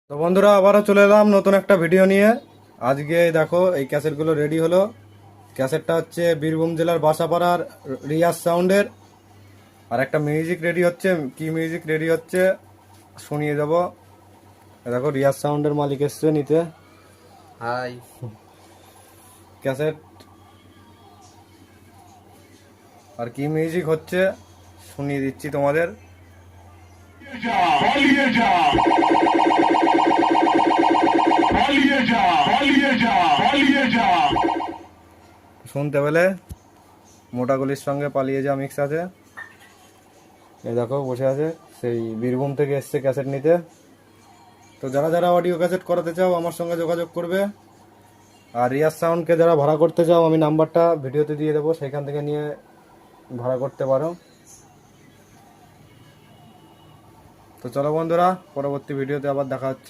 তো বন্ধুরা আবারও চলে এলাম নতুন একটা ভিডিও নিয়ে। আজকে দেখো এই ক্যাসেটগুলো রেডি হলো। ক্যাসেটটা হচ্ছে বীরভূম জেলার বাসাপাড়ার রিয়াজ সাউন্ডের। আর একটা মিউজিক রেডি হচ্ছে, কি মিউজিক রেডি হচ্ছে শুনিয়ে দেবো। দেখো রিয়াজ সাউন্ডের মালিক এসছে নিতে হাই। ক্যাসেট। আর কি মিউজিক হচ্ছে শুনিয়ে দিচ্ছি তোমাদের। পালিয়ে যা পালিয়ে যা পালিয়ে যা পালিয়ে যা। শুনতে পেলে মোটাগুলির সঙ্গে পালিয়ে যা মিক্স আছে। এই দেখো বসে আছে, সেই বীরভূম থেকে এসছে ক্যাসেট নিতে। তো যারা যারা অডিও ক্যাসেট করাতে চাও আমার সঙ্গে যোগাযোগ করবে। আর রিয়াজ সাউন্ডকে যারা ভাড়া করতে চাও আমি নাম্বারটা ভিডিওতে দিয়ে দেবো, সেখান থেকে নিয়ে ভাড়া করতে পারো। তো চলো বন্ধুরা, পরবর্তী ভিডিওতে আবার দেখা হচ্ছে।